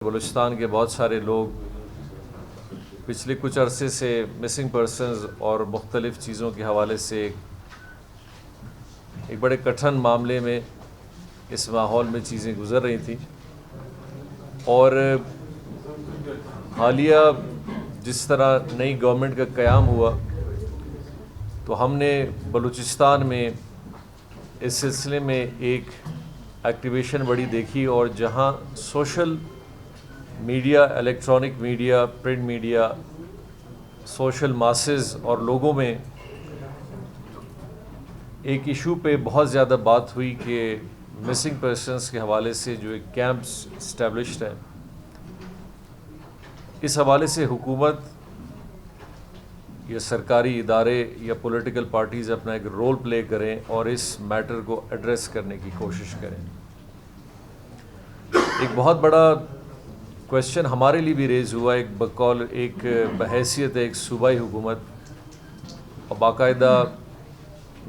بلوچستان کے بہت سارے لوگ پچھلے کچھ عرصے سے مسنگ پرسنز اور مختلف چیزوں کے حوالے سے ایک بڑے کٹھن معاملے میں اس ماحول میں چیزیں گزر رہی تھیں، اور حالیہ جس طرح نئی گورنمنٹ کا قیام ہوا تو ہم نے بلوچستان میں اس سلسلے میں ایک ایکٹیویشن بڑی دیکھی، اور جہاں social media, electronic media, print media, social masses اور لوگوں میں ایک ایشو پہ بہت زیادہ بات ہوئی کہ مسنگ پرسنز کے حوالے سے جو ایک کیمپس اسٹیبلشڈ ہے، اس حوالے سے حکومت یا سرکاری ادارے یا پولیٹیکل پارٹیز اپنا ایک رول پلے کریں اور اس میٹر کو ایڈریس کرنے کی کوشش کریں۔ ایک بہت بڑا کویسچن ہمارے لیے بھی ریز ہوا، ایک بحیثیت ایک صوبائی حکومت، اور باقاعدہ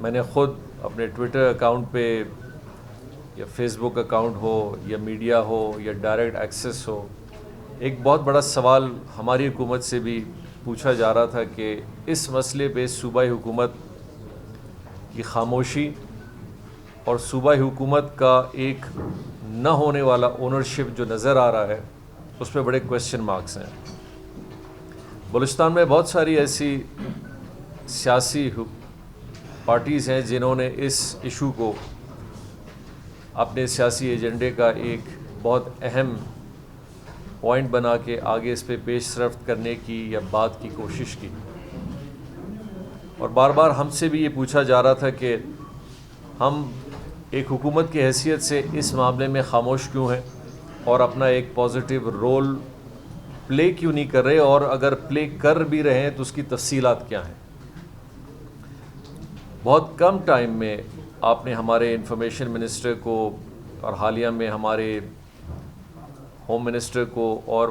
میں نے خود اپنے ٹویٹر اکاؤنٹ پہ یا فیس بک اکاؤنٹ ہو یا میڈیا ہو یا ڈائریکٹ ایکسیس ہو، ایک بہت بڑا سوال ہماری حکومت سے بھی پوچھا جا رہا تھا کہ اس مسئلے پہ صوبائی حکومت کی خاموشی اور صوبائی حکومت کا ایک نہ ہونے والا اونرشپ جو نظر آ رہا ہے، اس پہ بڑے کویسچن مارکس ہیں۔ بلوچستان میں بہت ساری ایسی سیاسی پارٹیز ہیں جنہوں نے اس ایشو کو اپنے سیاسی ایجنڈے کا ایک بہت اہم پوائنٹ بنا کے آگے اس پہ پیش رفت کرنے کی یا بات کی کوشش کی، اور بار بار ہم سے بھی یہ پوچھا جا رہا تھا کہ ہم ایک حکومت کی حیثیت سے اس معاملے میں خاموش کیوں ہیں اور اپنا ایک پازیٹیو رول پلے کیوں نہیں کر رہے، اور اگر پلے کر بھی رہے ہیں تو اس کی تفصیلات کیا ہیں۔ بہت کم ٹائم میں آپ نے ہمارے انفارمیشن منسٹر کو اور حالیہ میں ہمارے ہوم منسٹر کو، اور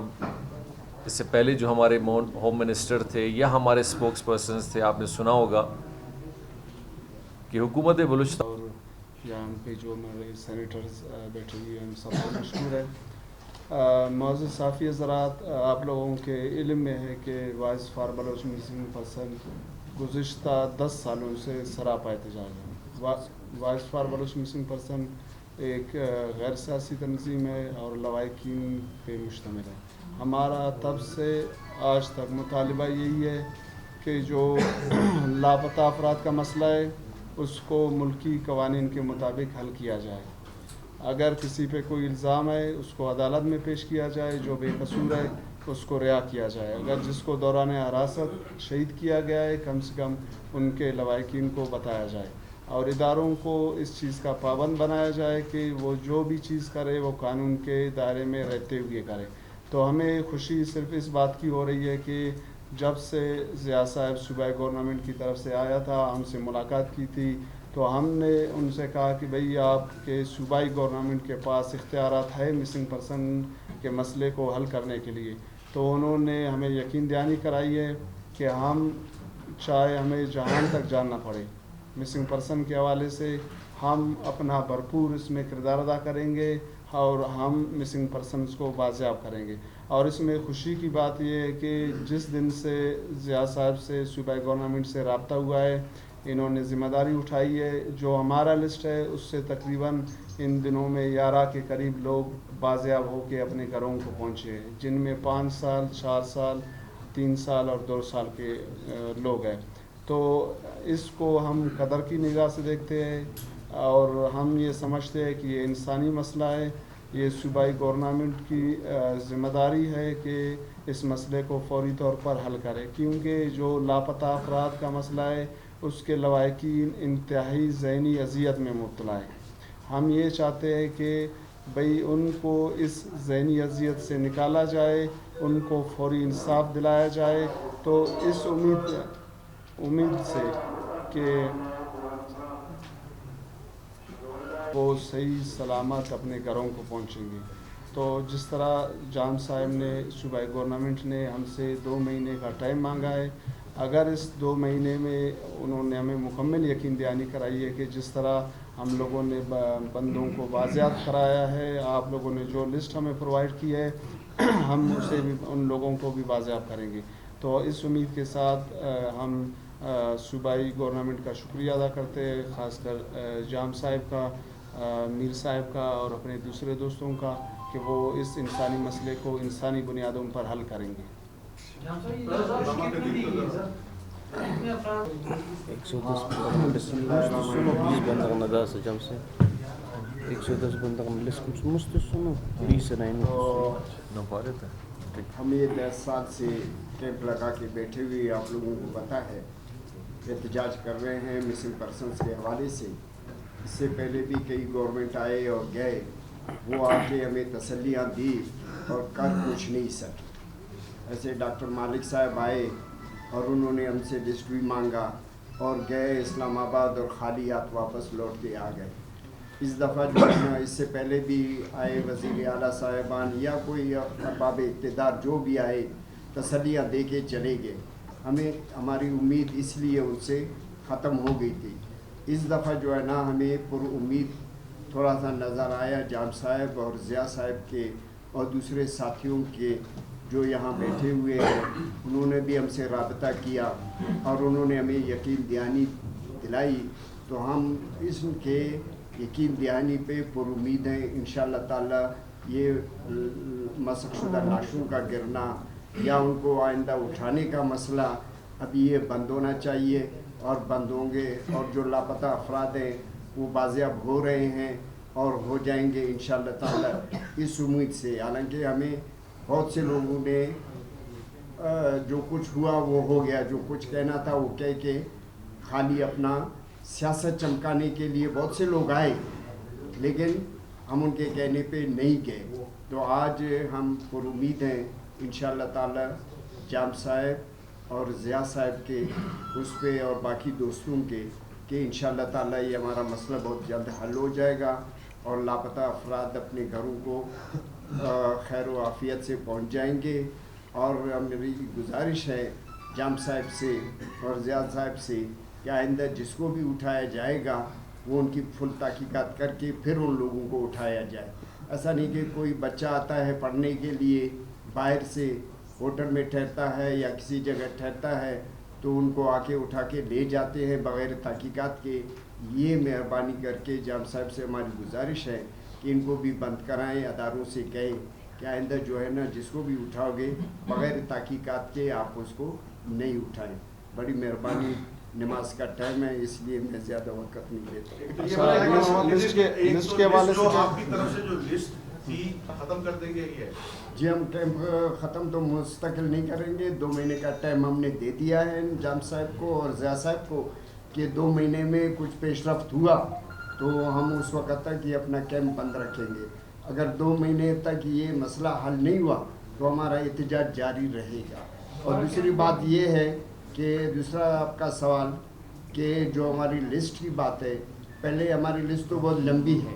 اس سے پہلے جو ہمارے ہوم منسٹر تھے یا ہمارے اسپوکس پرسنز تھے، آپ نے سنا ہوگا کہ حکومت بلوچستان اور یہاں پہ جو ہمارے سینیٹرز بیٹھے ہوئے ہیں سب کو مشہور ہے۔ معزز صحافی حضرات، آپ لوگوں کے علم میں ہے کہ voice for Baloch missing person گزشتہ 10 سالوں سے سراپا احتجاج ہے۔ Voice for Baloch missing person ایک غیر سیاسی تنظیم ہے اور لواحقین پہ مشتمل ہے۔ ہمارا تب سے آج تک مطالبہ یہی ہے کہ جو لاپتہ افراد کا مسئلہ ہے اس کو ملکی قوانین کے مطابق حل کیا جائے۔ اگر کسی پہ کوئی الزام ہے اس کو عدالت میں پیش کیا جائے، جو بے قصور ہے اس کو رہا کیا جائے۔ اگر جس کو دوران حراست شہید کیا گیا ہے، کم سے کم ان کے لواحقین کو بتایا جائے، اور اداروں کو اس چیز کا پابند بنایا جائے کہ وہ جو بھی چیز کرے وہ قانون کے دائرے میں رہتے ہوئے کرے۔ تو ہمیں خوشی صرف اس بات کی ہو رہی ہے کہ جب سے ضیاء صاحب صوبائی گورنمنٹ کی طرف سے آیا تھا، ہم سے ملاقات کی تھی، تو ہم نے ان سے کہا کہ بھئی آپ کے صوبائی گورنمنٹ کے پاس اختیارات ہے مسنگ پرسن کے مسئلے کو حل کرنے کے لیے۔ تو انہوں نے ہمیں یقین دہانی کرائی ہے کہ ہم چاہے ہمیں جہان تک جاننا پڑے، مسنگ پرسن کے حوالے سے ہم اپنا بھرپور اس میں کردار ادا کریں گے اور ہم مسنگ پرسنز کو بازیاب کریں گے۔ اور اس میں خوشی کی بات یہ ہے کہ جس دن سے ضیاء صاحب سے صوبائی گورنمنٹ سے رابطہ ہوا ہے، انہوں نے ذمہ داری اٹھائی ہے۔ جو ہمارا لسٹ ہے اس سے تقریباً ان دنوں میں 11 کے قریب لوگ بازیاب ہو کے اپنے گھروں کو پہنچے ہیں، جن میں 5 سال، 4 سال، 3 سال اور 2 سال کے لوگ ہیں۔ تو اس کو ہم قدر کی نگاہ سے دیکھتے ہیں اور ہم یہ سمجھتے ہیں کہ یہ انسانی مسئلہ ہے۔ یہ صوبائی گورنمنٹ کی ذمہ داری ہے کہ اس مسئلے کو فوری طور پر حل کرے، کیونکہ جو لاپتہ افراد کا مسئلہ ہے اس کے لواحقین انتہائی ذہنی اذیت میں مبتلا ہے۔ ہم یہ چاہتے ہیں کہ بھئی ان کو اس ذہنی اذیت سے نکالا جائے، ان کو فوری انصاف دلایا جائے، تو اس امید سے کہ وہ صحیح سلامت اپنے گھروں کو پہنچیں گے۔ تو جس طرح جام صاحب نے، صوبائی گورنمنٹ نے ہم سے 2 مہینے کا ٹائم مانگا ہے، اگر اس 2 مہینے میں انہوں نے ہمیں مکمل یقین دہانی کرائی ہے کہ جس طرح ہم لوگوں نے بندوں کو بازیاب کرایا ہے، آپ لوگوں نے جو لسٹ ہمیں پرووائڈ کی ہے، ہم اسے بھی ان لوگوں کو بھی بازیاب کریں گے. تو اس امید کے ساتھ ہم صوبائی گورنمنٹ کا شکریہ ادا کرتے ہیں, خاص کر جام صاحب کا, میر صاحب کا اور اپنے دوسرے دوستوں کا, کہ وہ اس انسانی مسئلے کو انسانی بنیادوں پر حل کریں گے. 110 بندگان لسکم مستسنو نو پارے تھے. ہم یہ 10 سال سے کیمپ لگا کے بیٹھے ہوئے, آپ لوگوں کو پتہ ہے احتجاج کر رہے ہیں مسنگ پرسنس کے حوالے سے. اس سے پہلے بھی کئی گورنمنٹ آئے اور گئے, وہ آ کے ہمیں تسلیاں دی اور کر کچھ نہیں سکے. ایسے ڈاکٹر مالک صاحب آئے اور انہوں نے ہم سے لسٹ بھی مانگا اور گئے اسلام آباد اور خالی ہاتھ واپس لوٹ کے آ گئے. اس دفعہ جو ہے نا, اس سے پہلے بھی آئے وزیر اعلیٰ صاحبان یا کوئی ارباب اقتدار جو بھی آئے, تسلیاں دے کے چلے گئے. ہمیں ہماری امید اس لیے ان سے ختم ہو گئی تھی. اس دفعہ جو ہے نا ہمیں پر امید تھوڑا سا نظر آیا جام صاحب اور ضیاء صاحب کے اور دوسرے ساتھیوں کے جو یہاں بیٹھے ہوئے ہیں. انہوں نے بھی ہم سے رابطہ کیا اور انہوں نے ہمیں یقین دہانی دلائی. تو ہم اس کے یقین دہانی پہ پر امید ہیں انشاءاللہ تعالیٰ. یہ مسخ شدہ لاشوں کا گرنا یا ان کو آئندہ اٹھانے کا مسئلہ ابھی یہ بند ہونا چاہیے اور بند ہوں گے, اور جو لاپتہ افراد ہیں وہ بازیاب ہو رہے ہیں اور ہو جائیں گے انشاءاللہ تعالیٰ اس امید سے. حالانکہ ہمیں بہت سے لوگوں نے جو کچھ ہوا وہ ہو گیا, جو کچھ کہنا تھا وہ کہہ کے خالی اپنا سیاست چمکانے کے لیے بہت سے لوگ آئے, لیکن ہم ان کے کہنے پہ نہیں گئے. تو آج ہم پر امید ہیں انشاءاللہ تعالیٰ جام صاحب اور ضیاء صاحب کے اس پہ اور باقی دوستوں کے, کہ انشاءاللہ تعالیٰ یہ ہمارا مسئلہ بہت جلد حل ہو جائے گا اور لاپتہ افراد اپنے گھروں کو خیر و عافیت سے پہنچ جائیں گے. اور میری گزارش ہے جام صاحب سے اور ضیاء صاحب سے کہ آئندہ جس کو بھی اٹھایا جائے گا وہ ان کی فل تحقیقات کر کے پھر ان لوگوں کو اٹھایا جائے. ایسا نہیں کہ کوئی بچہ آتا ہے پڑھنے کے لیے باہر سے, ہوٹل میں ٹھہرتا ہے یا کسی جگہ ٹھہرتا ہے تو ان کو آ کے اٹھا کے لے جاتے ہیں بغیر تحقیقات کے. یہ مہربانی کر کے جام صاحب سے ہماری گزارش ہے کہ ان کو بھی بند کرائیں, اداروں سے کہیں کہ آئندہ جو ہے نا جس کو بھی اٹھاؤ گے بغیر تحقیقات کے آپ اس کو نہیں اٹھائیں. بڑی مہربانی. نماز کا ٹائم ہے اس لیے میں زیادہ وقت نہیں لیتا. لسٹ کے حوالے سے آپ کی طرف سے جو لسٹ تھی ختم کر دیں گے یہ؟ جی ہم کیمپ ختم تو مستقل نہیں کریں گے. 2 مہینے کا ٹائم ہم نے دے دیا ہے جام صاحب کو اور ضیاء صاحب کو کہ 2 مہینے میں کچھ پیش رفت ہوا تو ہم اس وقت تک یہ اپنا کیمپ بند رکھیں گے. اگر 2 مہینے تک یہ مسئلہ حل نہیں ہوا تو ہمارا احتجاج جاری رہے گا. اور دوسری بات یہ ہے کہ دوسرا آپ کا سوال کہ جو ہماری لسٹ کی بات ہے, پہلے ہماری لسٹ تو بہت لمبی ہے,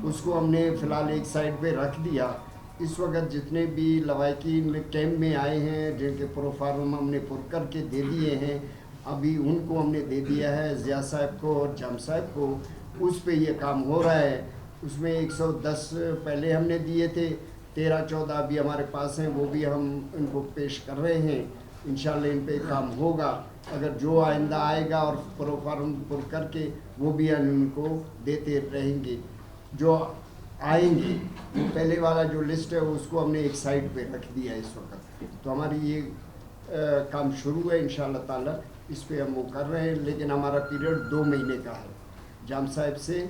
اس کو ہم نے فی الحال ایک سائڈ پہ رکھ دیا. اس وقت جتنے بھی لواحقین کیمپ میں آئے ہیں جن کے پروفارم ہم نے پر کر کے دے دیے ہیں, ابھی ان کو ہم نے دے دیا ہے ضیاء صاحب کو اور جام صاحب کو. اس پہ یہ کام ہو رہا ہے. اس میں 110 پہلے ہم نے دیے تھے, 13-14 ابھی ہمارے پاس ہیں, وہ بھی ہم ان کو پیش کر رہے ہیں. انشاءاللہ ان پہ کام ہوگا. اگر جو آئندہ آئے گا اور پروفارم پر کر کے وہ بھی ان کو دیتے رہیں گے. جو آئیں گے پہلے والا جو لسٹ ہے اس کو ہم نے ایک سائڈ پہ رکھ دیا ہے اس وقت. تو ہماری یہ کام شروع ہے انشاءاللہ تعالیٰ, اس پہ ہم وہ کر رہے ہیں. لیکن ہمارا پیریڈ 2 مہینے کا ہے. جام صاحب سے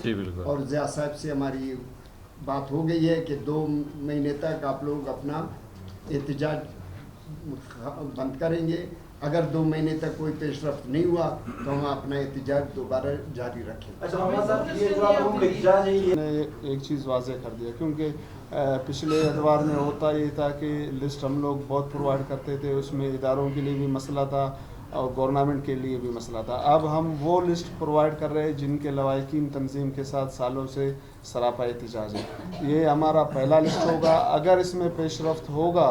اور ضیاء صاحب سے ہماری بات ہو گئی ہے کہ 2 مہینے تک آپ لوگ اپنا احتجاج بند کریں گے. اگر 2 مہینے تک کوئی پیش رفت نہیں ہوا تو ہم اپنا احتجاج دوبارہ جاری رکھیں. نے ایک چیز واضح کر دیا, کیونکہ پچھلے اتوار میں ہوتا یہ تھا کہ لسٹ ہم لوگ بہت پرووائڈ کرتے تھے, اس میں اداروں کے لیے بھی مسئلہ تھا اور گورنمنٹ کے لیے بھی مسئلہ تھا. اب ہم وہ لسٹ پرووائڈ کر رہے ہیں جن کے لواحقین تنظیم کے ساتھ سالوں سے سراپا احتجاج ہے. یہ ہمارا پہلا لسٹ ہوگا. اگر اس میں پیش رفت ہوگا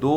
2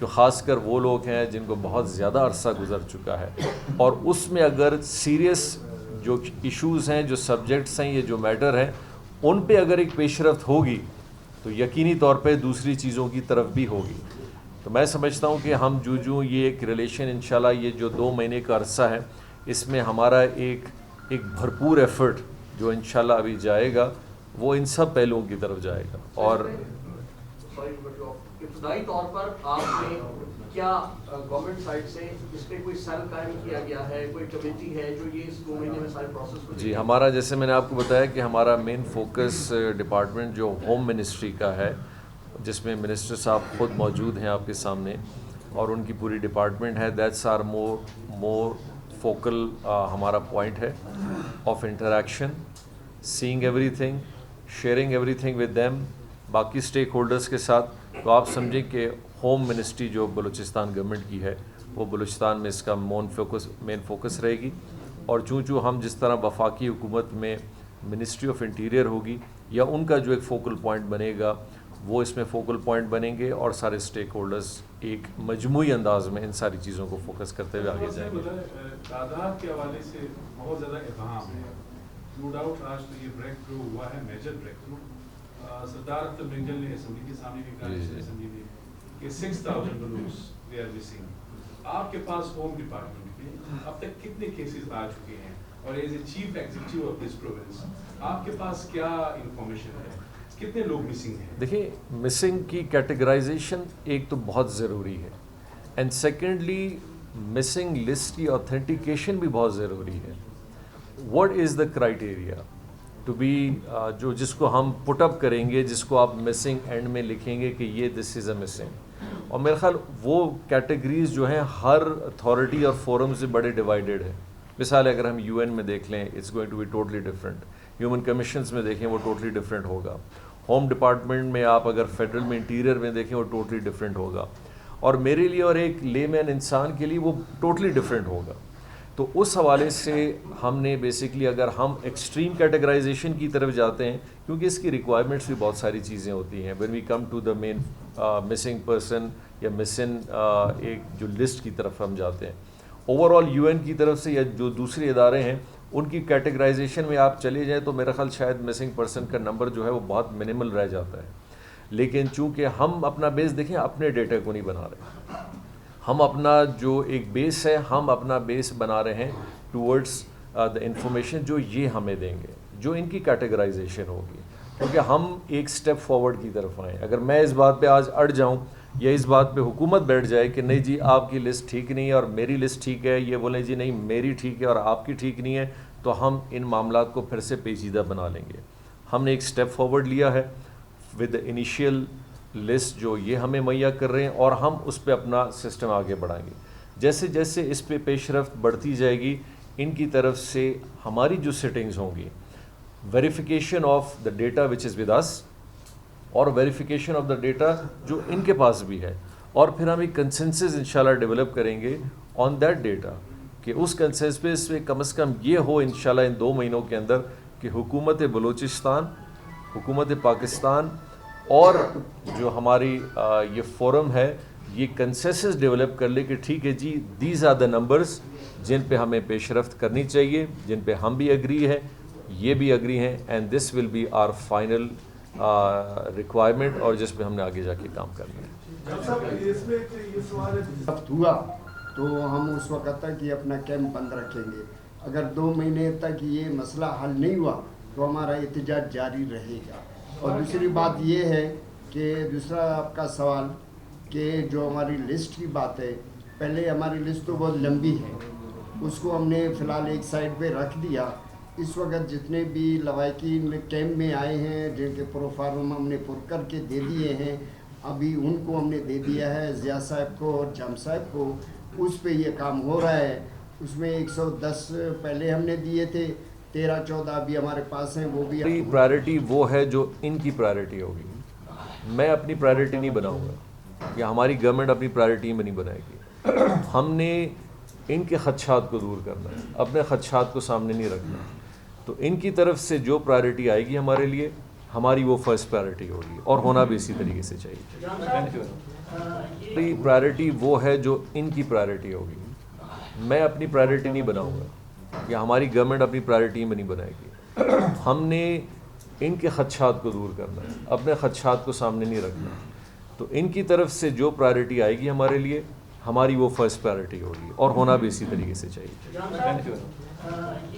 جو خاص کر وہ لوگ ہیں جن کو بہت زیادہ عرصہ گزر چکا ہے، اور اس میں اگر سیریس جو ایشوز ہیں، جو سبجیکٹس ہیں، یہ جو میٹر ہیں، ان پہ اگر ایک پیش رفت ہوگی تو یقینی طور پہ دوسری چیزوں کی طرف بھی ہوگی. تو میں سمجھتا ہوں کہ ہم جو یہ ایک ریلیشن انشاءاللہ یہ جو 2 مہینے کا عرصہ ہے، اس میں ہمارا ایک بھرپور ایفرٹ جو انشاءاللہ ابھی جائے گا وہ ان سب پہلوؤں کی طرف جائے گا. اور ابتدائی طور پر آپ نے کیا گورنمنٹ سائڈ سے اس پہ کوئی سیل قائم کیا گیا ہے، کوئی کمیٹی ہے جو یہ اس 2 مہینے میں سارے پروسیس کو؟ جی، ہمارا جیسے میں نے آپ کو بتایا کہ ہمارا مین فوکس ڈپارٹمنٹ جو ہوم منسٹری کا ہے، جس میں منسٹر صاحب خود موجود ہیں آپ کے سامنے، اور ان کی پوری ڈپارٹمنٹ ہے. دیٹس آر مور فوکل ہمارا پوائنٹ ہے of interaction, saying everything, sharing everything with them, باقی اسٹیک ہولڈرس کے ساتھ. تو آپ سمجھیں کہ ہوم منسٹری جو بلوچستان گورنمنٹ کی ہے وہ بلوچستان میں اس کا مین فوکس رہے گی. اور چوں ہم جس طرح وفاقی حکومت میں منسٹری آف انٹیریئر ہوگی یا ان کا جو ایک فوکل پوائنٹ بنے گا وہ اس میں فوکل پوائنٹ بنیں گے، اور سارے اسٹیک ہولڈرز ایک مجموعی انداز میں ان ساری چیزوں کو فوکس کرتے ہوئے آگے جائیں گے. تعداد کے حوالے سے بہت زیادہ ابہام ہے. نو ڈاؤٹ آج تو یہ بریک تھرو ہوا ہے، میجر بریک تھرو. سردار اختر منگل نے اسمبلی کے سامنے بھی کہا اسمبلی میں کہ 6000 بلوچ دے آر مسنگ. آپ کے پاس ہوم ڈپارٹمنٹ میں اب تک کتنے کیسز آ چکے ہیں، اور as a chief executive of this province آپ کے پاس کیا انفارمیشن ہے، کتنے لوگ مسنگ ہیں؟ دیکھیں، مسنگ کی کیٹیگرائزیشن ایک تو بہت ضروری ہے، اینڈ سیکنڈلی مسنگ لسٹ کی آتھینٹیکیشن بھی بہت ضروری ہے. What is the criteria to be جس کو ہم پٹ اپ کریں گے، جس کو آپ مسنگ اینڈ میں لکھیں گے کہ یہ دس از اے مسنگ. اور میرے خیال وہ کیٹیگریز جو ہیں ہر اتھارٹی اور فورم سے بڑے ڈیوائیڈڈ ہیں. مثال اگر ہم UN میں دیکھ لیں، it's going to be totally different. Human commissions میں دیکھیں وہ ٹوٹلی ڈفرینٹ ہوگا. ہوم ڈپارٹمنٹ میں آپ اگر فیڈرل میں انٹیریئر میں دیکھیں وہ ٹوٹلی ڈفرینٹ ہوگا. اور میرے لیے اور ایک لے مین انسان کے لیے وہ ٹوٹلی ڈفرینٹ ہوگا. تو اس حوالے سے ہم نے بیسکلی اگر ہم ایکسٹریم کیٹیگرائزیشن کی طرف جاتے ہیں، کیونکہ اس کی ریکوائرمنٹس بھی بہت ساری چیزیں ہوتی ہیں. When we come to the main missing person یا مسنگ ایک جو لسٹ کی طرف ہم جاتے ہیں، اوور آل UN کی طرف سے یا جو دوسرے ادارے ہیں ان کی کیٹیگرائزیشن میں آپ چلے جائیں تو میرا خیال شاید مسنگ پرسن کا نمبر جو ہے وہ بہت منیمل رہ جاتا ہے. لیکن چونکہ ہم اپنا بیس دیکھیں، اپنے ڈیٹا کو نہیں بنا رہے، ہم اپنا جو ایک بیس ہے ہم اپنا بیس بنا رہے ہیں ٹورڈس دا انفارمیشن جو یہ ہمیں دیں گے، جو ان کی کیٹیگرائزیشن ہوگی. کیونکہ ہم ایک سٹیپ فارورڈ کی طرف آئیں. اگر میں اس بات پہ آج اڑ جاؤں یا اس بات پہ حکومت بیٹھ جائے کہ نہیں جی آپ کی لسٹ ٹھیک نہیں ہے اور میری لسٹ ٹھیک ہے، یہ بولیں جی نہیں میری ٹھیک ہے اور آپ کی ٹھیک نہیں ہے، تو ہم ان معاملات کو پھر سے پیچیدہ بنا لیں گے. ہم نے ایک سٹیپ فارورڈ لیا ہے ود انیشیل لسٹ جو یہ ہمیں مہیا کر رہے ہیں، اور ہم اس پہ اپنا سسٹم آگے بڑھائیں گے. جیسے جیسے اس پہ پیش رفت بڑھتی جائے گی، ان کی طرف سے ہماری جو سیٹنگز ہوں گی، verification of the data which is with us, اور ویریفیکیشن آف دا ڈیٹا جو ان کے پاس بھی ہے، اور پھر ہم ایک کنسنسس انشاءاللہ ڈیولپ کریں گے آن دیٹ ڈیٹا کہ اس کنسنسس پہ کم از کم یہ ہو انشاءاللہ ان 2 مہینوں کے اندر کہ حکومت بلوچستان، حکومت پاکستان اور جو ہماری یہ فورم ہے یہ کنسنسس ڈیولپ کر لے کہ ٹھیک ہے جی دیز آر دا نمبرز جن پہ ہمیں پیش رفت کرنی چاہیے، جن پہ ہم بھی اگری ہے، یہ بھی اگری ہیں، and this will be our final requirement, اور جس پہ ہم نے آگے جا کے کام کرنا ہے. ضبط ہوا تو ہم اس وقت تک یہ اپنا کیمپ بند رکھیں گے. اگر 2 مہینے تک یہ مسئلہ حل نہیں ہوا تو ہمارا احتجاج جاری رہے گا. اور دوسری بات یہ ہے کہ دوسرا آپ کا سوال کہ جو ہماری لسٹ کی بات ہے، پہلے ہماری لسٹ تو بہت لمبی ہے، اس کو ہم نے فی الحال ایک سائڈ پہ رکھ دیا. اس وقت جتنے بھی لوائقین کیمپ میں آئے ہیں جن کے پروفارم ہم نے پر کر کے دے دیے ہیں، ابھی ان کو ہم نے دے دیا ہے ضیاء صاحب کو اور جام صاحب کو. اس پہ یہ کام ہو رہا ہے. اس میں 110 پہلے ہم نے دیے تھے، 13-14 ابھی ہمارے پاس ہیں. وہ بھی پرائرٹی وہ ہے جو ان کی پرائرٹی ہوگی. میں اپنی پرائرٹی نہیں بناؤں گا یا ہماری گورنمنٹ اپنی پرائرٹی میں نہیں بنائے گی. ہم نے ان کے خدشات کو دور کرنا ہے، اپنے خدشات کو سامنے نہیں رکھنا. تو ان کی طرف سے جو پرائرٹی آئے گی ہمارے لیے ہماری وہ فرسٹ پرائرٹی ہوگی اور ہونا بھی اسی طریقے سے چاہیے. جان صاحب یہ پرائرٹی وہ ہے جو ان کی پرائرٹی ہوگی. میں اپنی پرائرٹی نہیں بناؤں گا یا ہماری گورنمنٹ اپنی پرائرٹی نہیں بنائے گی. ہم نے ان کے خدشات کو دور کرنا ہے, اپنے خدشات کو سامنے نہیں رکھنا. تو ان کی طرف سے جو پرائرٹی آئے گی ہمارے لیے, ہماری وہ فرسٹ پرائرٹی ہوگی اور ہونا بھی اسی طریقے سے چاہیے. جان صاحب